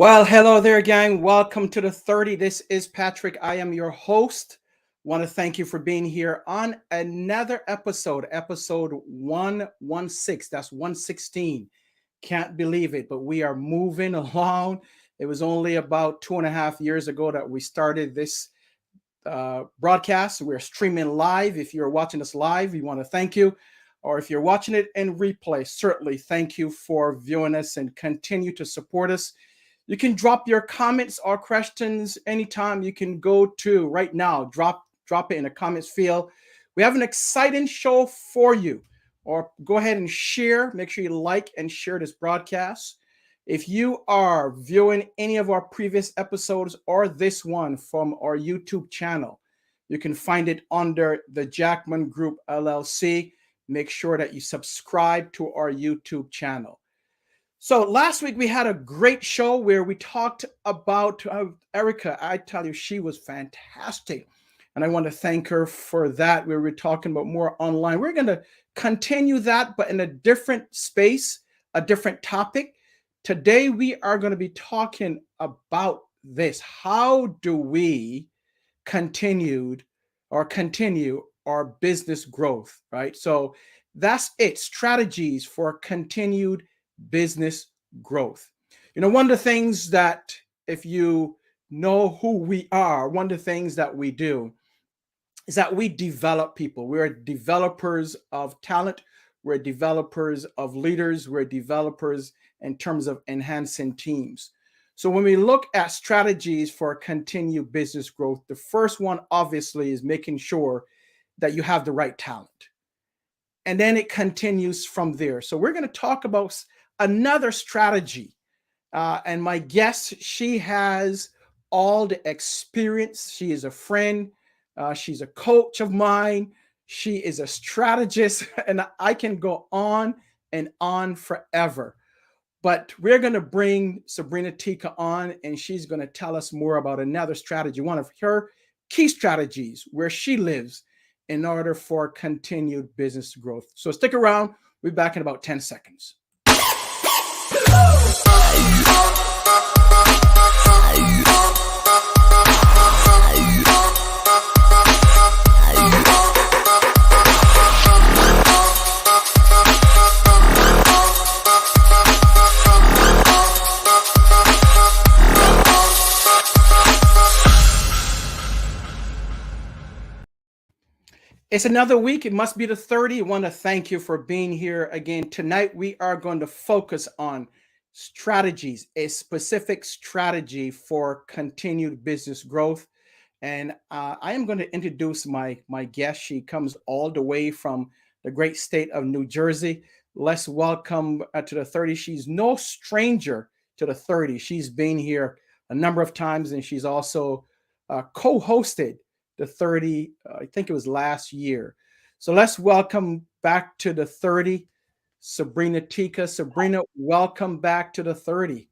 Well, hello there, gang. Welcome to the 30. This is Patrick. I am your host. Want to thank you for being here on another episode 116. That's 116. Can't believe it, but we are moving along. It was only about 2.5 years ago that we started this broadcast. We're streaming live. If you're watching us live, we want to thank you. Or if you're watching it in replay, certainly thank you for viewing us and continue to support us. You can drop your comments or questions anytime. You can go to right now, drop it in the comments field. We have an exciting show for you. Or go ahead and share. Make sure you like and share this broadcast. If you are viewing any of our previous episodes or this one from our YouTube channel, you can find it under the Jackman Group LLC. Make sure that you subscribe to our YouTube channel. So last week we had a great show where we talked about Erica. I tell you, she was fantastic. And I want to thank her for that. We were talking about more online. We're going to continue that, but in a different space, a different topic. Today we are going to be talking about this. How do we continue our business growth, right? So that's it. Strategies for continued business growth. One of the things that, if you know who we are, one of the things that we do is that we develop people. We're developers of talent. We're developers of leaders. We're developers in terms of enhancing teams. So when we look at strategies for continued business growth, the first one obviously is making sure that you have the right talent. And then it continues from there. So we're going to talk about another strategy. And my guest, she has all the experience. She is a friend. She's a coach of mine. She is a strategist. And I can go on and on forever. But we're going to bring Sabrina Teekah on, and she's going to tell us more about another strategy, one of her key strategies where she lives in order for continued business growth. So stick around. We'll be back in about 10 seconds. It's another week. It must be the 30. I want to thank you for being here again. Tonight, we are going to focus on strategies, a specific strategy for continued business growth. And I am going to introduce my guest. She comes all the way from the great state of New Jersey. Let's welcome to the 30. She's no stranger to the 30. She's been here a number of times, and she's also co-hosted the 30, I think it was last year. So let's welcome back to the 30, Sabrina Teekah. Sabrina, welcome back to the 30.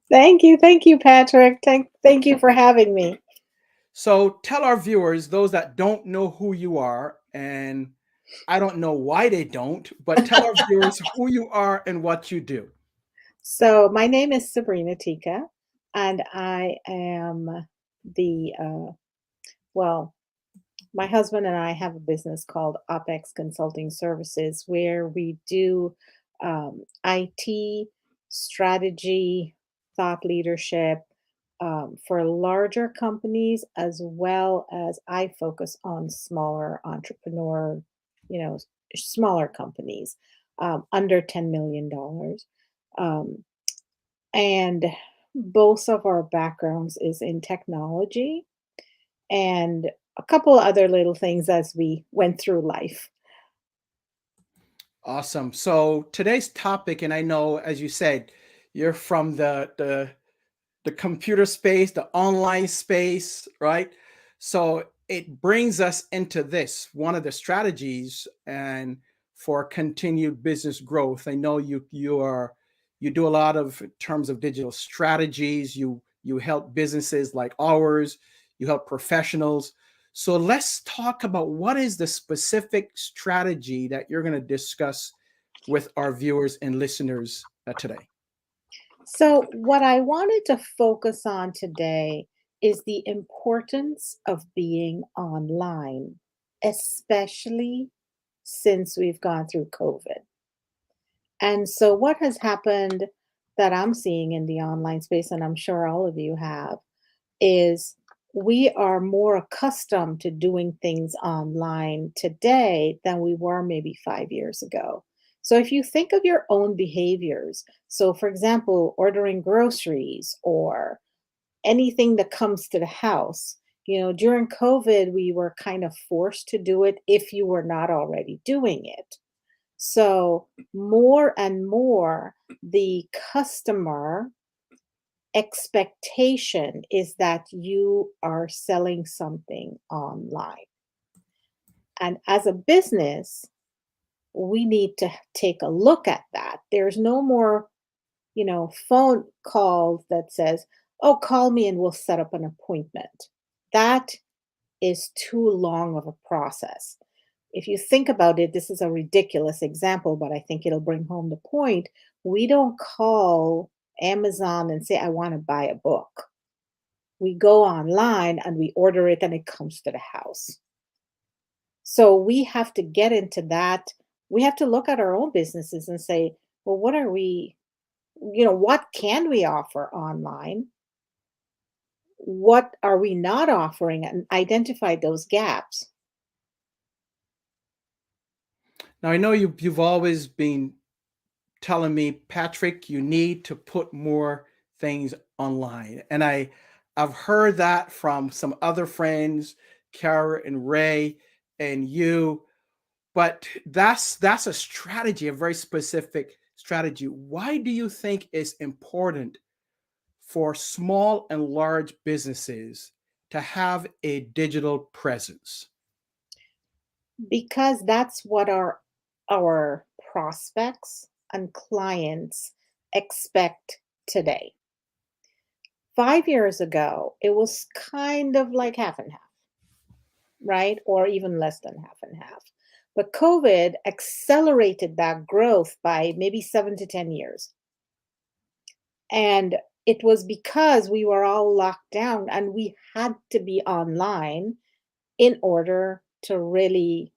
Thank you, Patrick. Thank you for having me. So tell our viewers, those that don't know who you are, and I don't know why they don't, but tell our viewers who you are and what you do. So my name is Sabrina Teekah, and I am my husband and I have a business called OpEx Consulting Services, where we do IT, strategy, thought leadership for larger companies, as well as I focus on smaller entrepreneur, smaller companies under $10 million. And both of our backgrounds is in technology and a couple other little things as we went through life. Awesome. So today's topic, and I know, as you said, you're from the computer space, the online space, right? So it brings us into this, one of the strategies and for continued business growth. I know you do a lot of in terms of digital strategies. You help businesses like ours, you help professionals. So let's talk about what is the specific strategy that you're going to discuss with our viewers and listeners today. So, what I wanted to focus on today is the importance of being online, especially since we've gone through COVID. And so, what has happened that I'm seeing in the online space, and I'm sure all of you have, is we are more accustomed to doing things online today than we were maybe 5 years ago. So, if you think of your own behaviors, so for example, ordering groceries or anything that comes to the house, during COVID, we were kind of forced to do it if you were not already doing it. So, more and more, the customer expectation is that you are selling something online. And as a business, we need to take a look at that. There's no more, phone calls that says, "Oh, call me and we'll set up an appointment." That is too long of a process. If you think about it, this is a ridiculous example, but I think it'll bring home the point. We don't call Amazon and say, "I want to buy a book." We go online and we order it and it comes to the house. So we have to get into that. We have to look at our own businesses and say, well, what are we, what can we offer online? What are we not offering, and identify those gaps. Now I know you've always been telling me, Patrick, you need to put more things online. And I've heard that from some other friends, Kara and Ray and you, but that's a strategy, a very specific strategy. Why do you think it's important for small and large businesses to have a digital presence? Because that's what our prospects and clients expect today. 5 years ago, it was kind of like half and half, right? Or even less than half and half. But COVID accelerated that growth by maybe 7 to 10 years. And it was because we were all locked down and we had to be online in order to really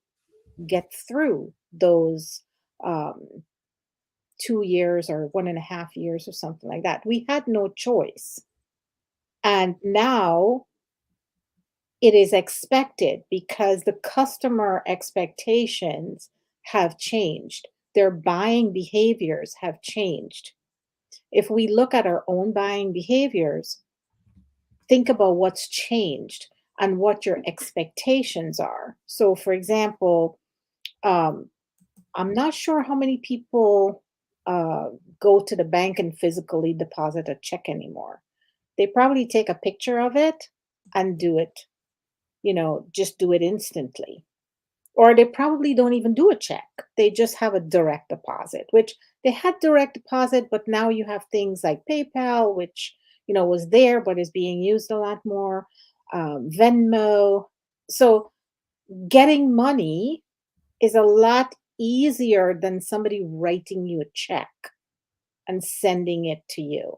get through those um, 2 years or 1.5 years or something like that. We had no choice. And now it is expected because the customer expectations have changed. Their buying behaviors have changed. If we look at our own buying behaviors, think about what's changed and what your expectations are. So, for example, um, I'm not sure how many people uh, go to the bank and physically deposit a check anymore. They probably take a picture of it and do it, just do it instantly. Or they probably don't even do a check. They just have a direct deposit, which they had direct deposit, but now you have things like PayPal, which, was there but is being used a lot more, Venmo. So getting money is a lot easier than somebody writing you a check and sending it to you,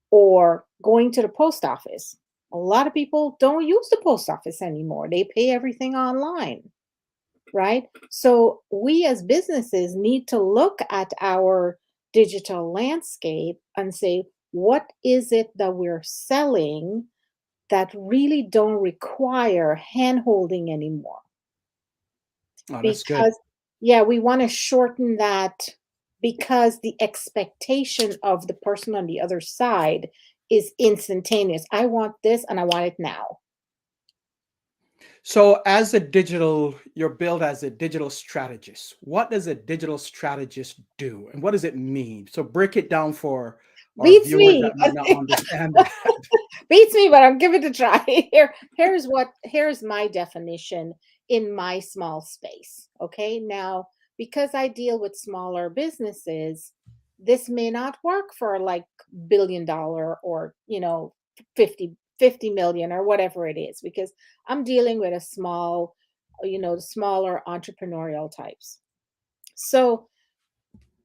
or going to the post office. A lot of people don't use the post office anymore. They pay everything online, right? So we as businesses need to look at our digital landscape and say, what is it that we're selling that really don't require hand holding anymore? Oh, that's good. Because, yeah, we want to shorten that, because the expectation of the person on the other side is instantaneous. I want this and I want it now. So, as a digital, you're billed as a digital strategist. What does a digital strategist do, and what does it mean? So, break it down for our Beats viewers me. that might not understand that. Beats me, but I'll give it a try. Here's my definition in my small space. Okay. Now, because I deal with smaller businesses, this may not work for like $1 billion or 50 million or whatever it is, because I'm dealing with a smaller entrepreneurial types. So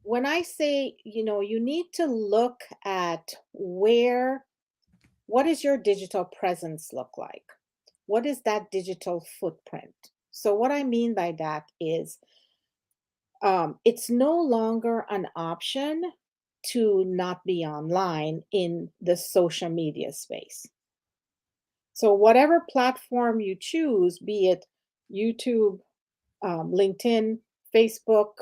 when I say, you need to look at what does your digital presence look like? What is that digital footprint? So, what I mean by that is it's no longer an option to not be online in the social media space. So, whatever platform you choose, be it YouTube, LinkedIn, Facebook,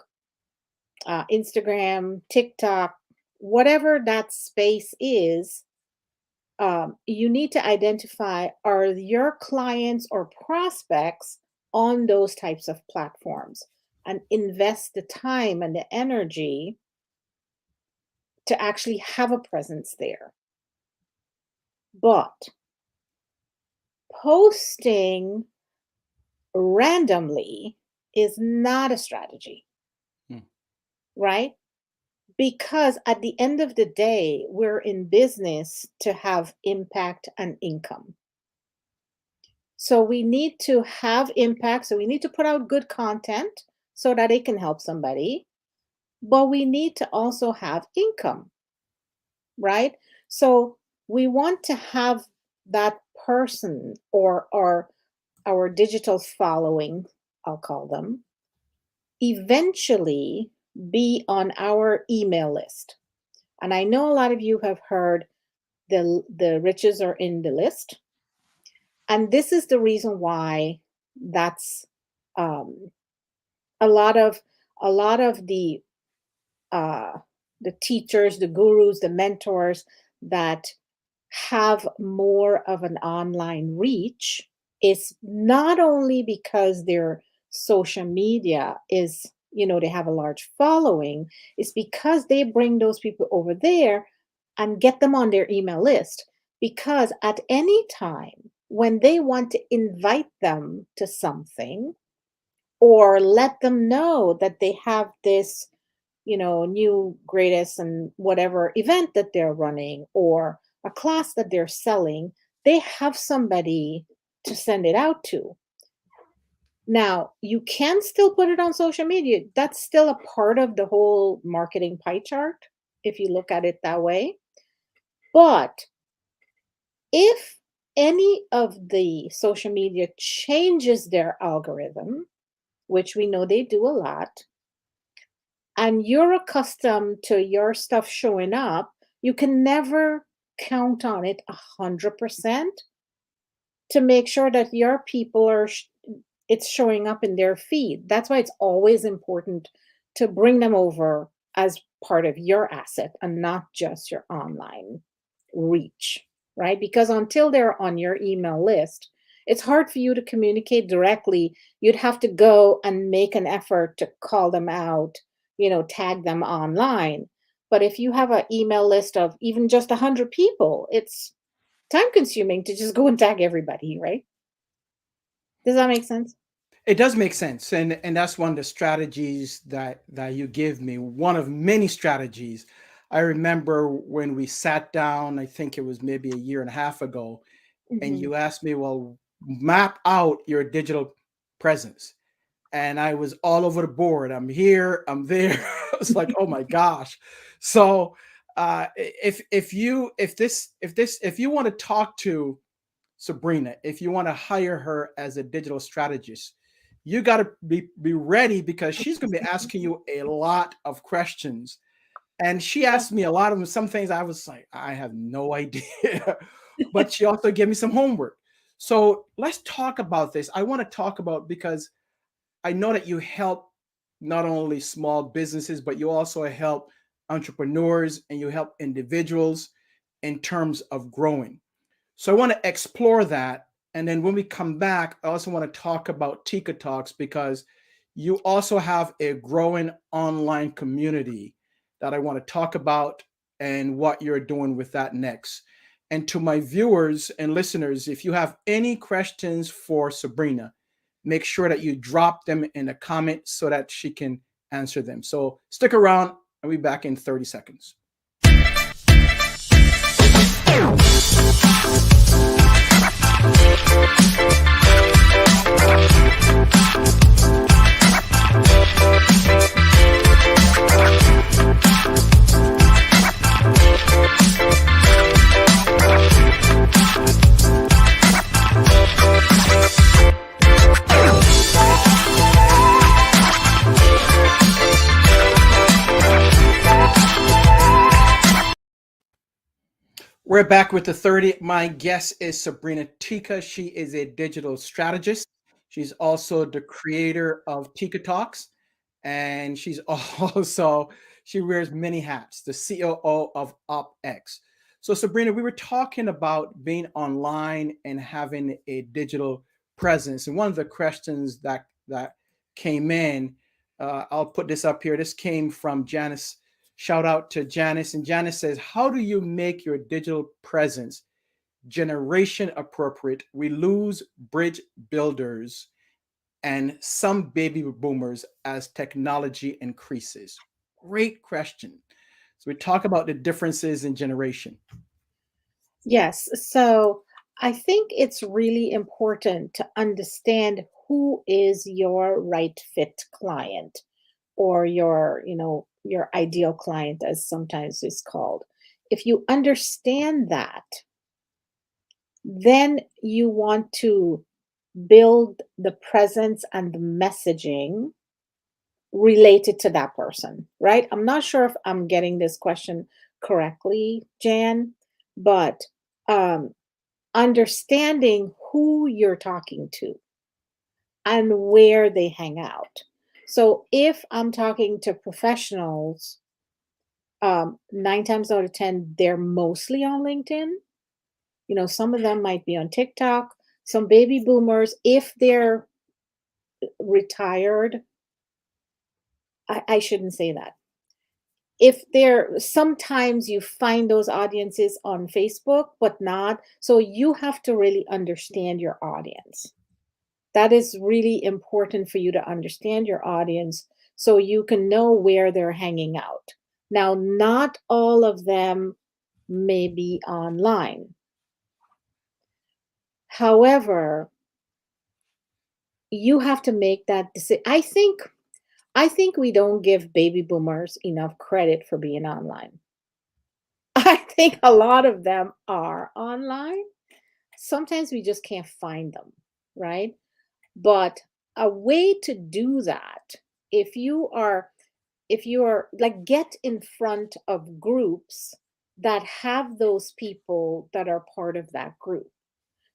Instagram, TikTok, whatever that space is, you need to identify, are your clients or prospects on those types of platforms, and invest the time and the energy to actually have a presence there. But posting randomly is not a strategy, Hmm. right? Because at the end of the day, we're in business to have impact and income. So we need to have impact. So we need to put out good content so that it can help somebody. But we need to also have income, right? So we want to have that person or our digital following, I'll call them, eventually be on our email list. And I know a lot of you have heard the riches are in the list. And this is the reason why that's um, a lot of the uh, the teachers, the gurus, the mentors that have more of an online reach is not only because their social media is, they have a large following, it's because they bring those people over there and get them on their email list. Because at any time when they want to invite them to something or let them know that they have this, new greatest and whatever event that they're running or a class that they're selling, they have somebody to send it out to. Now, you can still put it on social media. That's still a part of the whole marketing pie chart, if you look at it that way. But if any of the social media changes their algorithm, which we know they do a lot, and you're accustomed to your stuff showing up, you can never count on it 100% to make sure that your people it's showing up in their feed. That's why it's always important to bring them over as part of your asset and not just your online reach, right? Because until they're on your email list, it's hard for you to communicate directly. You'd have to go and make an effort to call them out, tag them online. But if you have an email list of even just 100 people, it's time consuming to just go and tag everybody, right? Does that make sense? It does make sense, and that's one of the strategies that you give me. One of many strategies. I remember when we sat down. I think it was maybe a year and a half ago, and Hmm. you asked me, "Well, map out your digital presence." And I was all over the board. I'm here, I'm there. I was like, "Oh my gosh!" So, if you want to talk to Sabrina, if you want to hire her as a digital strategist, you got to be ready because she's going to be asking you a lot of questions. And she Yeah. asked me a lot of them, some things I was like, I have no idea. But she also gave me some homework. So let's talk about this. I want to talk about because I know that you help not only small businesses, but you also help entrepreneurs and you help individuals in terms of growing. So I want to explore that. And then when we come back, I also want to talk about Teekah Talks because you also have a growing online community that I want to talk about and what you're doing with that next. And to my viewers and listeners, if you have any questions for Sabrina, make sure that you drop them in the comments so that she can answer them. So stick around. I'll be back in 30 seconds. We're back with the 30. My guest is Sabrina Teekah. She is a digital strategist. She's also the creator of Teekah Talks, and she's also she wears many hats, the COO of OpX. So Sabrina, we were talking about being online and having a digital presence, and one of the questions that came in, I'll put this up here. This came from Janice. Shout out to Janice. And Janice says, how do you make your digital presence generation appropriate? We lose bridge builders and some baby boomers as technology increases. Great question. So we talk about the differences in generation. Yes. So I think it's really important to understand who is your right fit client or your ideal client, as sometimes it's called. If you understand that, then you want to build the presence and the messaging related to that person, right? I'm not sure if I'm getting this question correctly, Jan, but um, understanding who you're talking to and where they hang out. So if I'm talking to professionals, 9 times out of 10, they're mostly on LinkedIn. Some of them might be on TikTok. Some baby boomers, if they're retired, I shouldn't say that. If they're sometimes you find those audiences on Facebook, but not. So you have to really understand your audience. That is really important for you to understand your audience so you can know where they're hanging out. Now, not all of them may be online. However, you have to make that decision. I think we don't give baby boomers enough credit for being online. I think a lot of them are online. Sometimes we just can't find them, right? But a way to do that, if you are like, get in front of groups that have those people that are part of that group.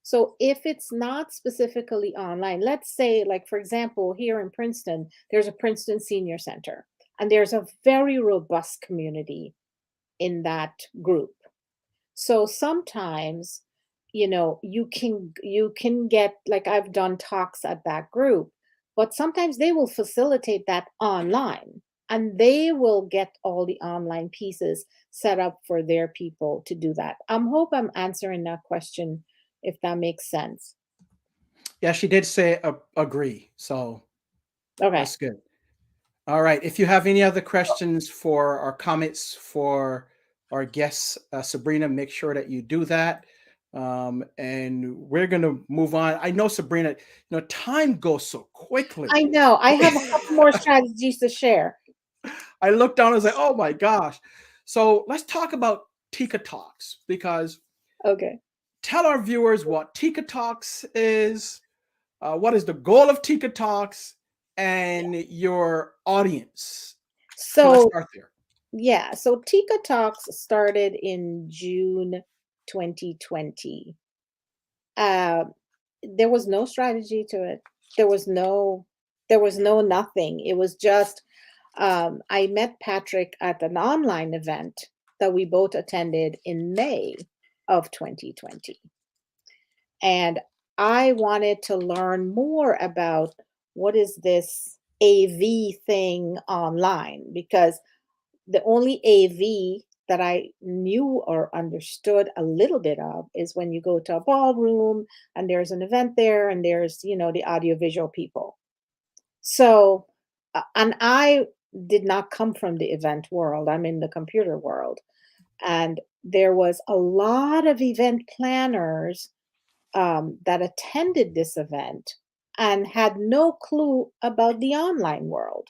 So if it's not specifically online, let's say, like, for example, here in Princeton, there's a Princeton Senior Center, and there's a very robust community in that group. So sometimes, you can get, like, I've done talks at that group, but sometimes they will facilitate that online, and they will get all the online pieces set up for their people to do that. Hope I'm answering that question, if that makes sense. Yeah, she did say agree. So Okay. that's good. All right. If you have any other questions for or comments for our guest, Sabrina, make sure that you do that. And we're going to move on. I know, Sabrina, time goes so quickly. I know. I have a couple more strategies to share. I looked down and was like, oh my gosh. So let's talk about Teekah Talks, because Okay. tell our viewers what Teekah Talks is, what is the goal of Teekah Talks, and your audience. So let's So, start there. yeah, so Teekah Talks started in June 2020. Uh, there was no strategy to it. There was no, there was no nothing. It was just, I met Patrick at an online event that we both attended in May of 2020. And I wanted to learn more about what is this AV thing online, because the only AV that I knew or understood a little bit of is when you go to a ballroom and there's an event there and there's, the audiovisual people. So, and I did not come from the event world. I'm in the computer world. And there was a lot of event planners that attended this event and had no clue about the online world.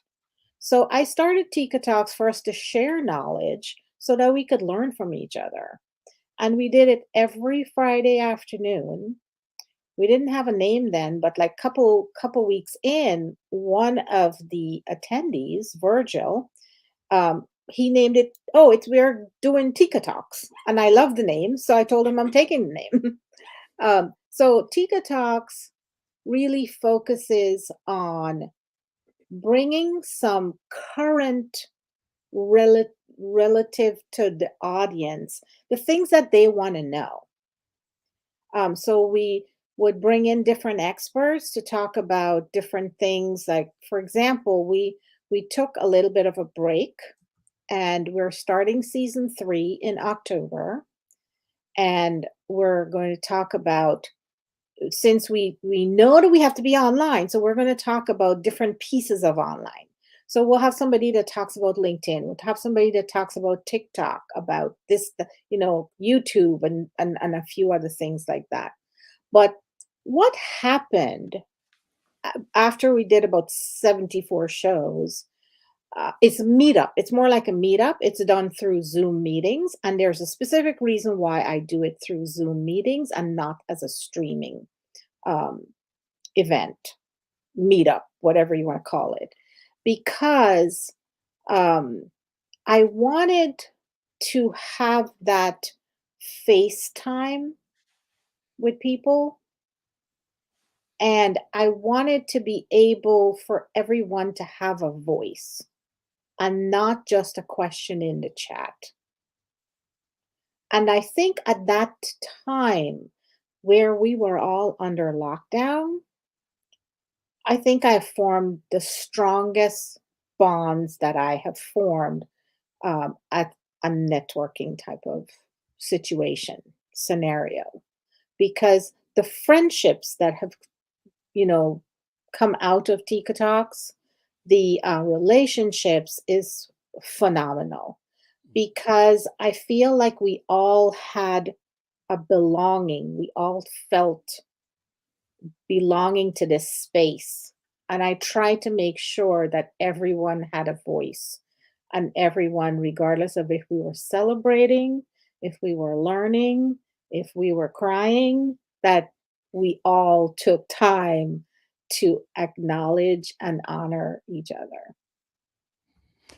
So I started Teekah Talks for us to share knowledge so that we could learn from each other. And we did it every Friday afternoon. We didn't have a name then, but like couple weeks in, one of the attendees, Virgil, he named it, oh, it's we're doing Teekah Talks. And I love the name. So I told him I'm taking the name. So Teekah Talks really focuses on bringing some current rel- relative to the audience, the things that they want to know. So we would bring in different experts to talk about different things. Like, for example, we took a little bit of a break, and we're starting season 3 in October, and we're going to talk about, since we know that we have to be online, so we're going to talk about different pieces of online. So we'll have somebody that talks about LinkedIn, we'll have somebody that talks about TikTok, about this, YouTube, and a few other things like that. But what happened after we did about 74 shows, it's a meetup. It's more like a meetup. It's done through Zoom meetings. And there's a specific reason why I do it through Zoom meetings and not as a streaming um, event, meetup, whatever you want to call it. Because um, I wanted to have that FaceTime with people. And I wanted to be able for everyone to have a voice and not just a question in the chat. And I think at that time where we were all under lockdown, I think I formed the strongest bonds that I have formed at a networking type of situation scenario, because the friendships that have, you know, come out of Teekah Talks, the relationships is phenomenal, because I feel like we all had a belonging. We all felt belonging to this space. And I tried to make sure that everyone had a voice, and everyone, regardless of if we were celebrating, if we were learning, if we were crying, that we all took time to acknowledge and honor each other.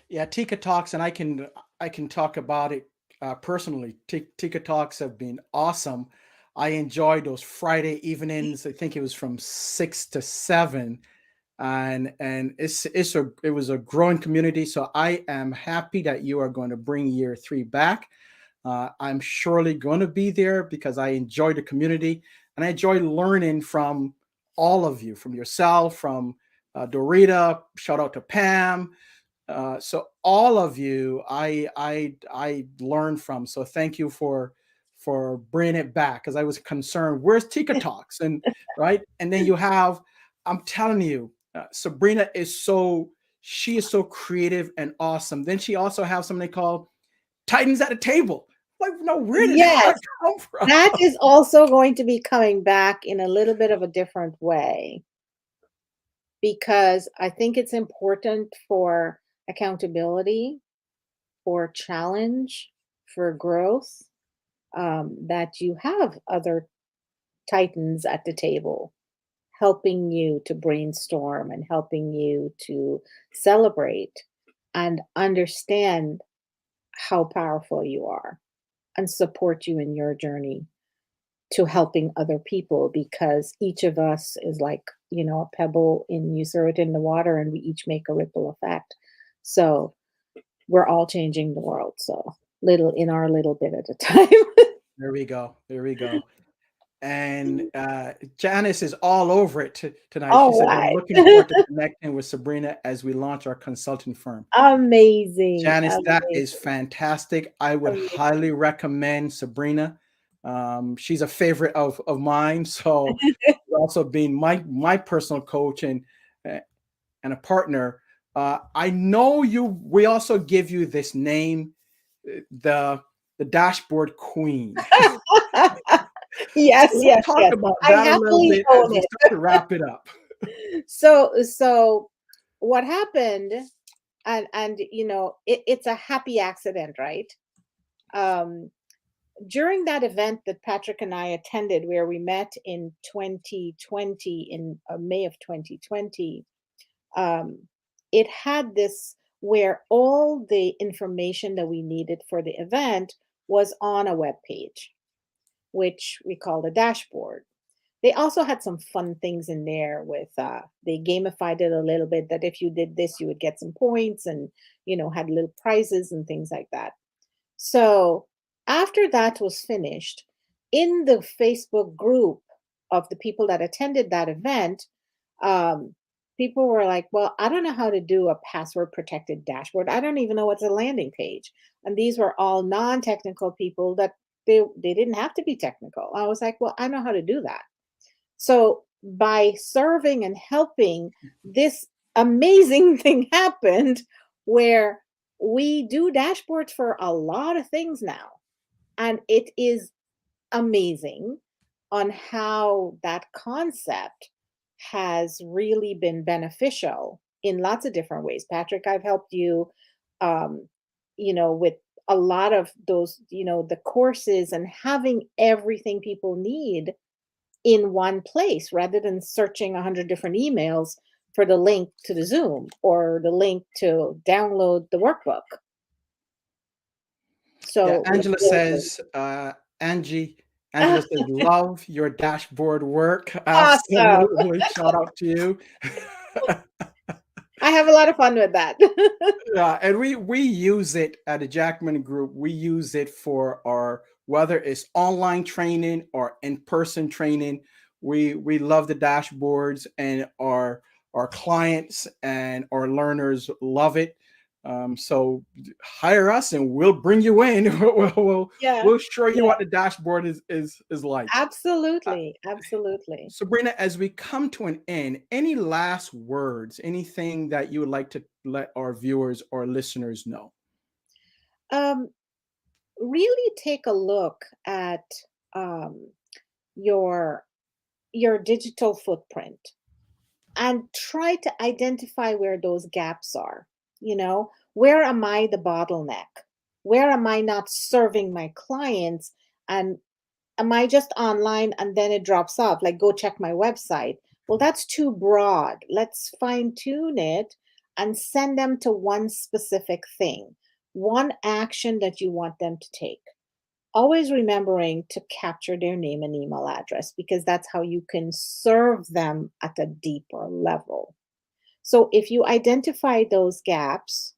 Yeah, Tika Talks, and I can talk about it personally. Tika Talks have been awesome. I enjoyed those Friday evenings. I think it was from 6 to 7, and it was a growing community. So I am happy that you are going to bring year 3 back. I'm surely going to be there because I enjoy the community and I enjoy learning from all of you, from yourself, from Dorita. Shout out to Pam. So all of you, I learned from. So thank you for bringing it back, because I was concerned. Where's Tika Talks? And right, and then you have, I'm telling you, Sabrina is so she is so creative and awesome. Then she also has something they call Titans at a Table. Like, no, where did Yes, that come from? that is also going to be coming back in a little bit of a different way, because I think it's important for accountability, for challenge, for growth, that you have other titans at the table helping you to brainstorm and helping you to celebrate and understand how powerful you are and support you in your journey to helping other people, because each of us is like, a pebble, and you throw it in the water and we each make a ripple effect. So we're all changing the world. So little in our little bit at a time. There we go. There we go. And Janice is all over it tonight. She All said they're right. looking forward to connecting with Sabrina as we launch our consulting firm. Amazing. Janice, that is Amazing. fantastic. I would highly Amazing. recommend Sabrina. She's a favorite of mine. So also being my personal coach uh, and a partner. I know you. We also give you this name, the the dashboard queen. So Yes, let's yes, talk yes. about I that a little happily bit own as we it. start to wrap it up. So what happened, and it's a happy accident, right? Um, During that event that Patrick and I attended, where we met in 2020, in May of 2020, um, it had this. where all the information that we needed for the event was on a web page, which we call the dashboard. They also had some fun things in there with they gamified it a little bit that if you did this, you would get some points and had little prizes and things like that. So after that was finished, in the Facebook group of the people that attended that event, um, people were like, "Well, I don't know how to do a password protected dashboard. I don't even know what's a landing page." And these were all non-technical people that they didn't have to be technical. I was like, "Well, I know how to do that." So by serving and helping, this amazing thing happened where we do dashboards for a lot of things now. And it is amazing on how that concept has really been beneficial in lots of different ways. Patrick, I've helped you, um, with a lot of those, the courses and having everything people need in one place rather than searching 100 different emails for the link to the Zoom or the link to download the workbook. Yeah, So it's Angela really good. says, Angie, Angela says, love your dashboard work. Awesome. Absolutely. Shout out to you. I have a lot of fun with that. Yeah, and we use it at the Jackman group. We use it for our whether it's online training or in-person training. We love the dashboards, and our clients and our learners love it. So hire us, and we'll bring you in. Yeah. We'll show you Yeah. what the dashboard is like. Uh, Absolutely. Absolutely. Sabrina, as we come to an end, any last words, anything that you would like to let our viewers or listeners know? Um, really take a look at um, your your digital footprint and try to identify where those gaps are. Where am I the bottleneck? Where am I not serving my clients? And am I just online and then it drops off? Like, go check my website. Well, that's too broad. Let's fine tune it and send them to one specific thing, one action that you want them to take. Always remembering to capture their name and email address because that's how you can serve them at a deeper level. So if you identify those gaps,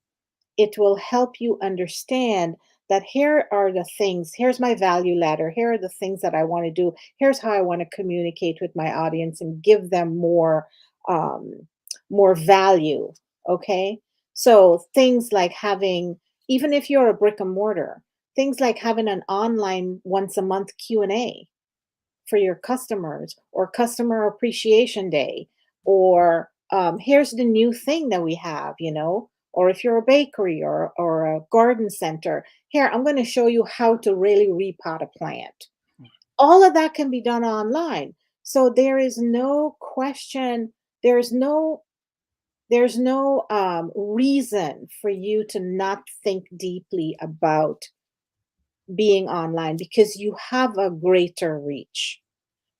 it will help you understand that here are the things, here's my value ladder, here are the things that I want to do, here's how I want to communicate with my audience and give them um, more value. Okay. So things like having, even if you're a brick and mortar, things like having an online once a month Q&A for your customers, or customer appreciation day, or here's the new thing that we have, or if you're a bakery or a garden center, here I'm going to show you how to really repot a plant. All of that can be done online. So there is no question, there's no reason for you to not think deeply about being online because you have a greater reach.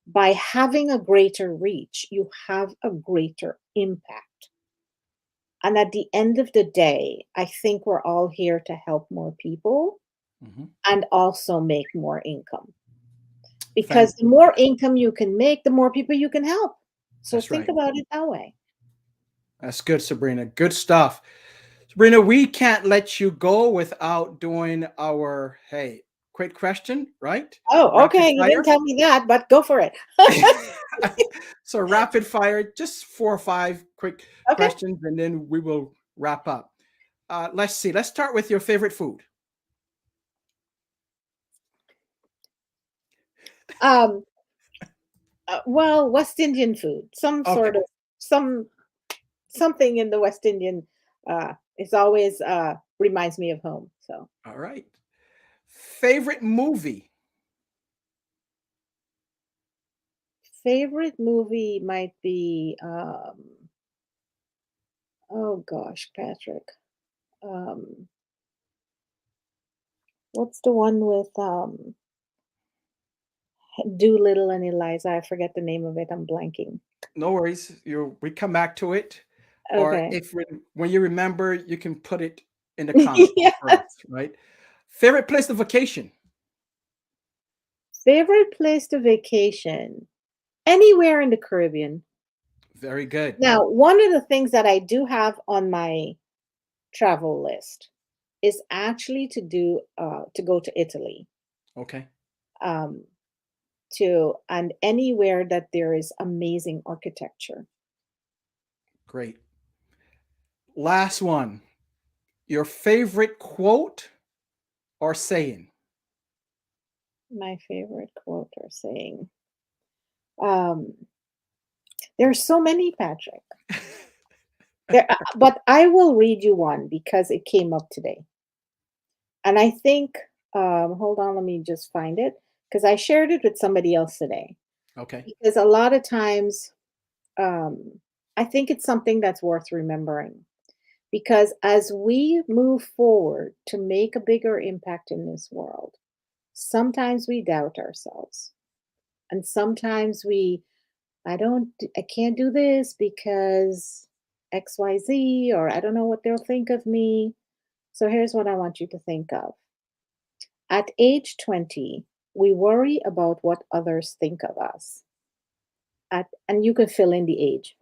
By having a greater reach, you have a greater impact. And at the end of the day, I think we're all here to help more people Mhm. and also make more income. Thank Because the you. more income you can make, the more people you can help. So That's think right. about it that way. That's good, Sabrina. Good stuff. Sabrina, we can't let you go without doing our quick question, right? Oh, Rapid okay. You didn't fire. tell me that, but go for it. So rapid fire, just 4 or 5 quick Okay. questions, and then we will wrap up. Let's see. Let's start with your favorite food. Um, well, West Indian food, Okay. some something in the West Indian is always reminds me of home. So All right. Favorite movie. favorite movie might be oh gosh, Patrick. Um, what's the one with Doolittle and Eliza? I forget the name of it. I'm blanking. No worries. We come back to it. or Okay. if when you remember, you can put it in the comments Yeah. for us, right? Favorite place to vacation? Favorite place to vacation? Anywhere in the Caribbean. Very good. Now, one of the things that I do have on my travel list is actually to go to Italy. Okay, Um, to and anywhere that there is amazing architecture. great. Last one. Your favorite quote or saying? My favorite quote or saying. Um, there's so many, Patrick. But I will read you one because it came up today. And I think, hold on, let me just find it because I shared it with somebody else today. Okay. Because a lot of times, um, I think it's something that's worth remembering. Because as we move forward to make a bigger impact in this world, sometimes we doubt ourselves. And sometimes I can't do this because XYZ, or I don't know what they'll think of me. So here's what I want you to think of. At age 20, we worry about what others think of us. And you can fill in the age.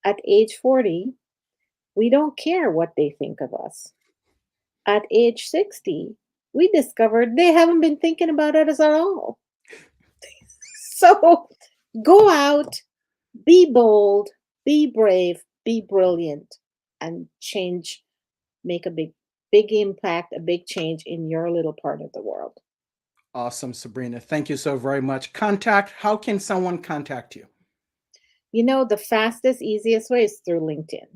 At age 40, we don't care what they think of us. At age 60, we discovered they haven't been thinking about us at all. So go out, be bold, be brave, be brilliant, and change, make a big impact, a big change in your little part of the world. Awesome, Sabrina. Thank you so very much. Contact, how can someone contact you? You know, the fastest, easiest way is through LinkedIn.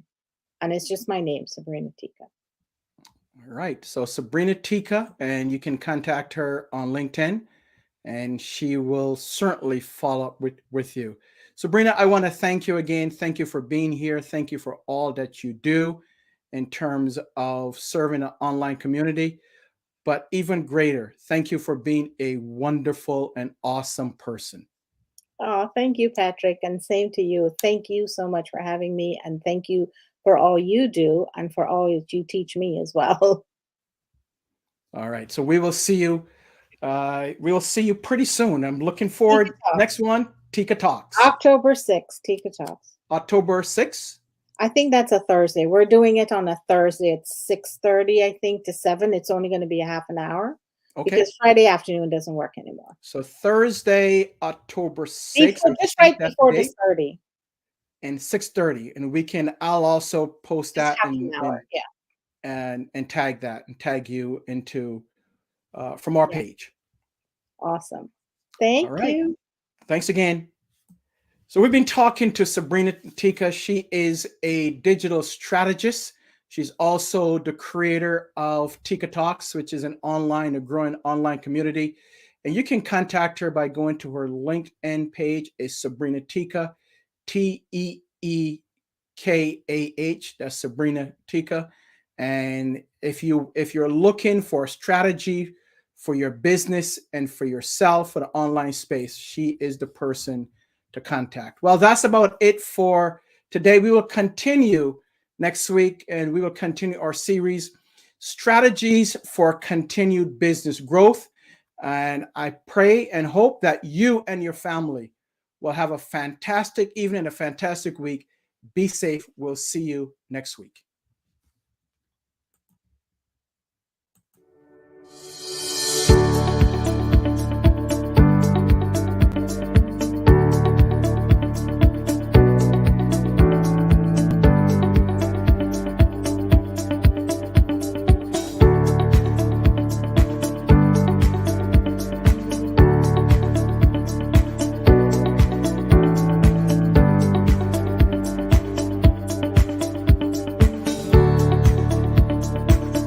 And it's just my name, Sabrina Teekah. All right. So Sabrina Teekah, and you can contact her on LinkedIn, and she will certainly follow up with you. Sabrina, I want to thank you again. Thank you for being here. Thank you for all that you do in terms of serving an online community. But even greater, thank you for being a wonderful and awesome person. Oh, thank you, Patrick. And same to you. Thank you so much for having me. And thank you for all you do and for all that you teach me as well. All right. So we will see you. We will see you pretty soon. I'm looking Teekah forward. Next Talks. one, Teekah Talks, October 6th, Teekah Talks. October 6th. I think that's a Thursday. We're doing it on a Thursday at 6:30, I think, to 7. It's only going to be a half an hour Okay. because Friday afternoon doesn't work anymore. So Thursday, October 6th. Before, I'm just just make right that the before the date, 30. and 6:30. And I'll also post Just that half an hour. Yeah. and tag that and tag you into from our Yeah. page. Awesome. All Thank right. you. Thanks again. So we've been talking to Sabrina Teekah. She is a digital strategist. She's also the creator of Teekah Talks, which is a growing online community. And you can contact her by going to her LinkedIn page. Is Sabrina Teekah, Teekah. That's Sabrina Teekah. And if you're looking for a strategy for your business and for yourself for the online space, she is the person to contact. Well, that's about it for today. We will continue next week, and we will continue our series, Strategies for Continued Business Growth. And I pray and hope that you and your family will have a fantastic evening, a fantastic week. Be safe. We'll see you next week.